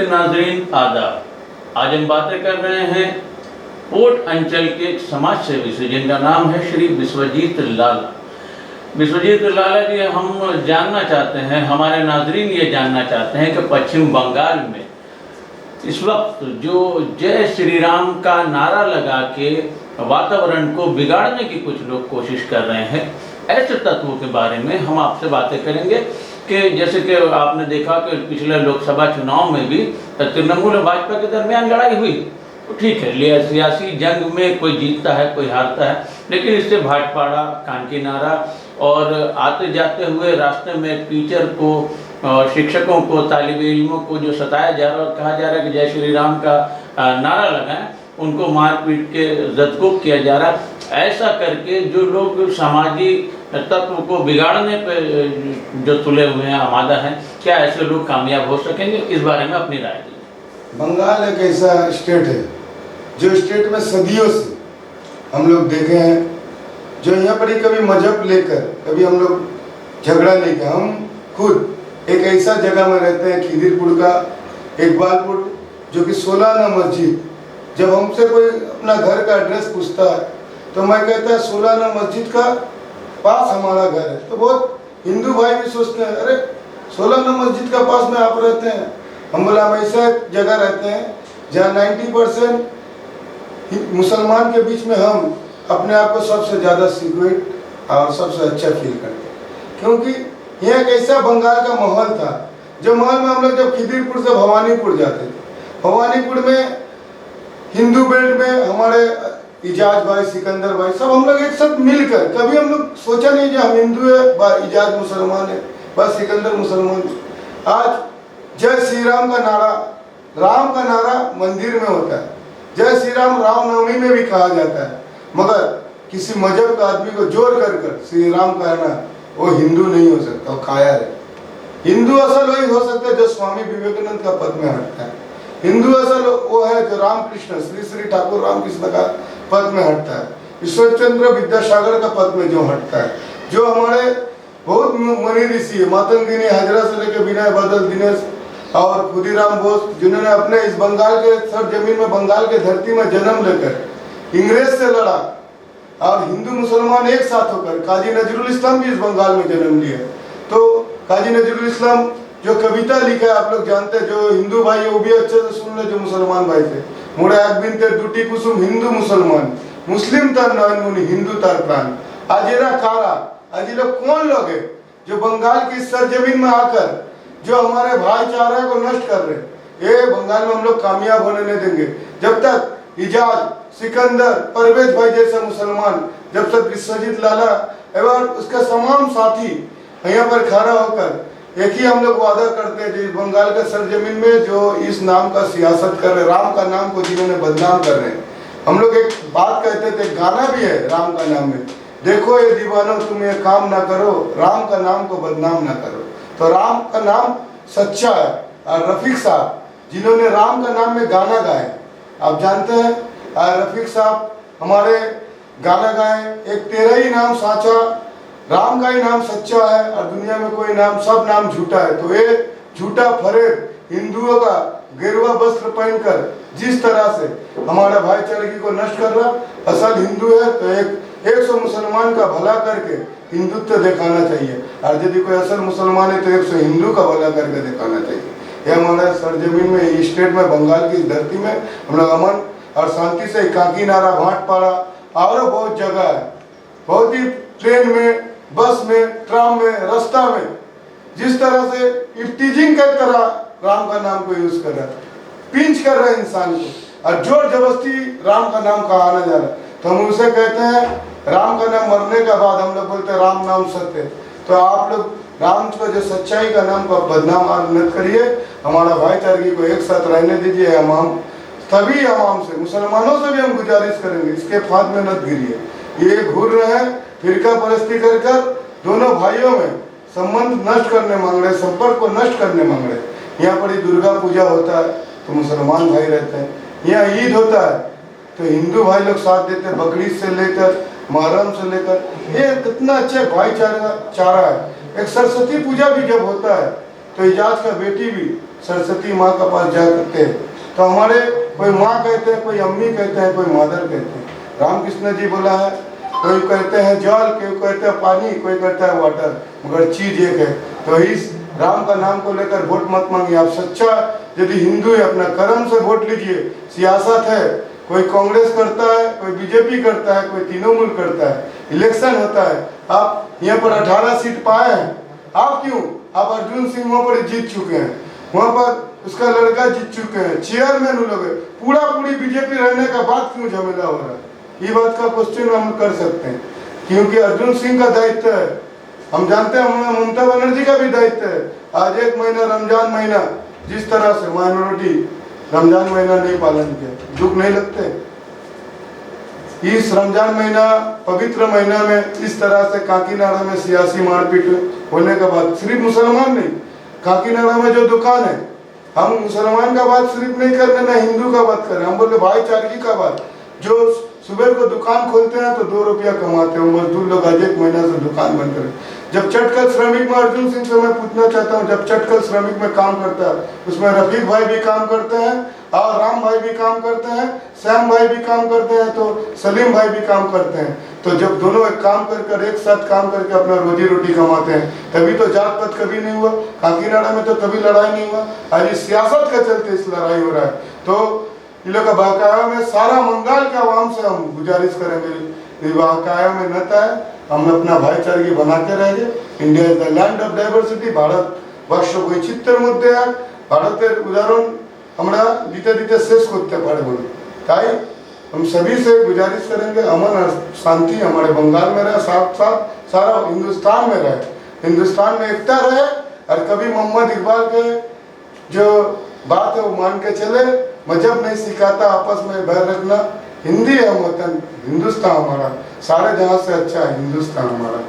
के नाजरीन आदाब। आज हम बातें कर रहे हैं पोर्ट अंचल के एक समाज सेवी से जिनका नाम है श्री विश्वजीत लाला। विश्वजीत लाला जी, हम जानना चाहते हैं, हमारे नाजरीन ये जानना चाहते हैं कि पश्चिम बंगाल में इस वक्त जो जय श्री राम का नारा लगा के वातावरण को बिगाड़ने की कुछ लोग कोशिश कर रहे हैं, ऐसे तत्वों के बारे में हम आपसे बातें करेंगे कि जैसे कि आपने देखा कि पिछले लोकसभा चुनाव में भी तृणमूल और भाजपा के दरमियान लड़ाई हुई। तो ठीक है, सियासी जंग में कोई जीतता है कोई हारता है, लेकिन इससे भाटपाड़ा, कानकी नारा और आते जाते हुए रास्ते में टीचर को, शिक्षकों को, तालिब इल्मों को जो सताया जा रहा है और कहा जा रहा है कि जय श्री राम का नारा लगाएं, उनको मारपीट के जदकोब किया जा रहा है। ऐसा करके जो लोग सामाजिक तत्व को बिगाड़ने पे जो तुले हुए हैं, आमादा हैं, क्या ऐसे लोग कामयाब हो सकेंगे? इस बारे में अपनी राय दीजिए। बंगाल एक ऐसा स्टेट है जो स्टेट में सदियों से हम लोग देखे हैं, जो यहाँ पर ही कभी मजहब लेकर कभी हम लोग झगड़ा नहीं किया। हम खुद एक ऐसा जगह में रहते हैं, खिदिरपुर का इकबालपुर, जो कि 16 आना मस्जिद। जब हमसे कोई अपना घर का एड्रेस पूछता है तो मैं कहता है 16 आना मस्जिद का पास हमारा घर है। तो बहुत हिंदू भाई भी सोचते हैं, अरे 16 आना मस्जिद का पास में आप रहते हैं। हम बोला हम ऐसा जगह रहते हैं जहाँ 90% मुसलमान के बीच में हम अपने आप को सबसे ज़्यादा सिक्योर और सबसे अच्छा फील करते हैं, क्योंकि यह एक ऐसा बंगाल का माहौल था। जो माहौल में हम लोग जब खिदिरपुर से भवानीपुर जाते थे, भवानीपुर में हिंदू बेल्ट में हमारे इजाज भाई, सिकंदर भाई, सब हम लोग एक साथ मिलकर, कभी हम लोग सोचा नहीं कि हम हिंदू है, इजाज मुसलमान है, बस सिकंदर मुसलमान है। आज जय श्री राम का नारा, राम का नारा मंदिर में होता है, जय श्री राम रामनवमी में भी कहा जाता है, मगर किसी मजहब का आदमी को जोर कर श्री राम कहना, वो हिंदू नहीं हो सकता, वो कायर है। हिंदू असल वही हो सकता है जो स्वामी विवेकानंद का पद में हटता है। हिंदू असल वो है जो रामकृष्ण, श्री श्री ठाकुर रामकृष्ण का पद में हटता है, ईश्वर चंद्र विद्यासागर का पद में जो हटता है, जो हमारे बहुत मुनि ऋषि है, मातंगिनी हजरा से लेकर विनय बदल दिनेश और खुदीराम बोस, जिन्होंने अपने इस बंगाल के सर जमीन में, बंगाल के धरती में जन्म लेकर इंग्रेज से लड़ा और हिंदू मुसलमान एक साथ होकर, काजी नजरुल इस्लाम भी इस बंगाल में जन्म लिया। तो काजी नजरुल इस्लाम जो कविता लिखा है आप लोग जानते हैं, जो हिंदू भाई वो भी अच्छे से सुन ले, जो मुसलमान भाई थे, मोड़े एक बिनते दुटी कुसुम हिंदू मुसलमान, मुस्लिम तर नयन मुनि हिंदू तर प्राण। आजेरा कारा, आज ये लोग कौन लोग है जो बंगाल की सरजमीन में आकर जो हमारे भाईचारा को नष्ट कर रहे हैं? ये बंगाल में हम लोग कामयाब होने नहीं देंगे जब तक इजाज, सिकंदर, परवेज भाई जैसा मुसलमान, जब तक विश्वजीत लाला एवं उसका तमाम साथी यहाँ पर खड़ा होकर एक ही हम लोग वादा करते हैं, जो बंगाल का सरजमीन में जो इस नाम का सियासत कर रहे, राम का नाम को जिन्होंने बदनाम कर रहे हैं। हम लोग एक बात कहते थे, गाना भी है राम का नाम में, देखो ये दीवानो तुम ये काम ना करो, राम का नाम को बदनाम ना करो। तो राम का नाम सच्चा है। और रफीक साहब जिन्होंने राम का नाम में गाना गाए, आप जानते हैं रफीक साहब हमारे गाना गाए, एक तेरा ही नाम साचा, राम का ही नाम सच्चा है और दुनिया में कोई नाम, सब नाम झूठा है। तो ये झूठा फरेब हिंदुओं का गेरुआ वस्त्र पहनकर जिस तरह से हमारा भाईचारे को नष्ट कर रहा, असल हिंदू है तो एक 100 मुसलमान का भला करके हिंदुत्व दिखाना चाहिए, और यदि कोई असल मुसलमान है तो 100 हिंदू का भला करके दिखाना चाहिए। ये हमारा सरजमीन में, स्टेट में, बंगाल की धरती में हम लोग अमन और शांति से काकी नारा, भाटपाड़ा और बहुत जगह है, बहुत ही ट्रेन में, बस में, ट्राम में, रास्ता में जिस तरह से इफ्टीजिंग की तरह राम का नाम को यूज कर रहा है, पिंच कर रहा है इंसान को और जोर जबरदस्ती राम का नाम कहाना जा रहा है। तो हम उसे कहते हैं राम का नाम मरने के बाद हम लोग बोलते हैं राम नाम सत्य। तो आप लोग राम को जो सच्चाई का नाम को बदनाम मत करिए, हमारा भाईचारे को एक साथ रहने दीजिए। हम सभी आवाम से, मुसलमानों से भी हम गुजारिश करेंगे, इसके फांद में मत गिरिए। ये घूर रहे हैं फिरका परस्ती कर दोनों भाइयों में संबंध नष्ट करने मांग रहे, संपर्क को नष्ट करने मांग रहे। यहाँ पर ही दुर्गा पूजा होता है तो मुसलमान भाई रहते हैं, यहाँ ईद होता है तो हिंदू भाई लोग साथ देते हैं, बकरीद से लेकर मुहर्रम से लेकर, ये कितना अच्छा भाईचारा है। एक सरस्वती पूजा भी जब होता है तो इजाज का बेटी भी सरस्वती माँ का पास जा करते हैं तो हमारे कोई माँ कहते हैं, कोई अम्मी कहते हैं, कोई मदर कहते हैं। रामकृष्ण जी बोला है, कोई कहते हैं जल, कोई कहते हैं पानी, कोई कहता है वाटर, मगर चीज एक है। तो इस राम का नाम को लेकर वोट मत मांगिए। आप सच्चा यदि हिंदू है अपना कर्म से वोट लीजिए। सियासत है, कोई कांग्रेस करता है, कोई बीजेपी करता है, कोई तृणमूल करता है, इलेक्शन होता है। आप यहाँ पर 18 सीट पाए हैं, आप क्यों? आप अर्जुन सिंह वहाँ पर जीत चुके हैं, वहाँ पर उसका लड़का जीत चुके हैं, चेयरमैन लोग है। पूरी बीजेपी रहने का बाद क्यों झमेला हो रहा है? ये बात का क्वेश्चन हम कर सकते हैं, क्योंकि अर्जुन सिंह का दायित्व है। हम जानते हैं ममता बनर्जी का भी दायित्व है। आज 1 महीना रमजान महीना जिस तरह से माइनॉरिटी रमजान महीना नहीं पालन किया, दुख नहीं लगते? इस रमजान महीना पवित्र महीना में इस तरह से काकीनाडा में सियासी मारपीट होने के बाद, सिर्फ मुसलमान नहीं, काकीनाडा में जो दुकान है, हम मुसलमान का बात सिर्फ नहीं कर रहे, ना हिंदू का बात कर रहे, हम बोले भाईचारगी का बात। जो सुबह को दुकान खोलते हैं तो 2 रुपया कमाते हैं, मजदूर लोग आज 1 महीना से दुकान बंद करें। जब चटकल श्रमिक में अर्जुन सिंह से मैं पूछना चाहता हूँ, जब चटकल श्रमिक में काम करता है उसमें रफीक भाई भी काम करते हैं और राम भाई भी काम करते हैं, श्याम भाई भी काम करते हैं, तो सलीम भाई भी काम करते हैं। तो जब दोनों एक काम कर एक साथ काम करके अपना रोजी रोटी कमाते हैं, तभी तो जात पात कभी नहीं हुआ। काकीनाडा में तो कभी लड़ाई नहीं हुआ। आज इस सियासत के चलते इस लड़ाई हो रहा है। तो इन लोग का बकाया में सारा बंगाल के आवाम से हम गुजारिश करेंगे, बकाया में नता है, हम अपना भाईचारगी बना के रहेंगे। India is the land of diversity. Bharat वर्ष वैचित्र्यर मध्य है। भारतेर उदाहरण हमरा दीते दीते शेष करते पारे बोलो। ताई हम सभी से गुजारिश करेंगे, अमन और शांति हमारे बंगाल में रहे, साथ साथ सारा हिंदुस्तान में रहे, हिंदुस्तान में एकता रहे। और कभी मोहम्मद इकबाल के जो बात है वो मान के चले, मजहब नहीं सिखाता आपस में बैर रखना। हिंदी है वतन, हिंदुस्तान हमारा, सारे जहां से अच्छा है हिंदुस्तान हमारा।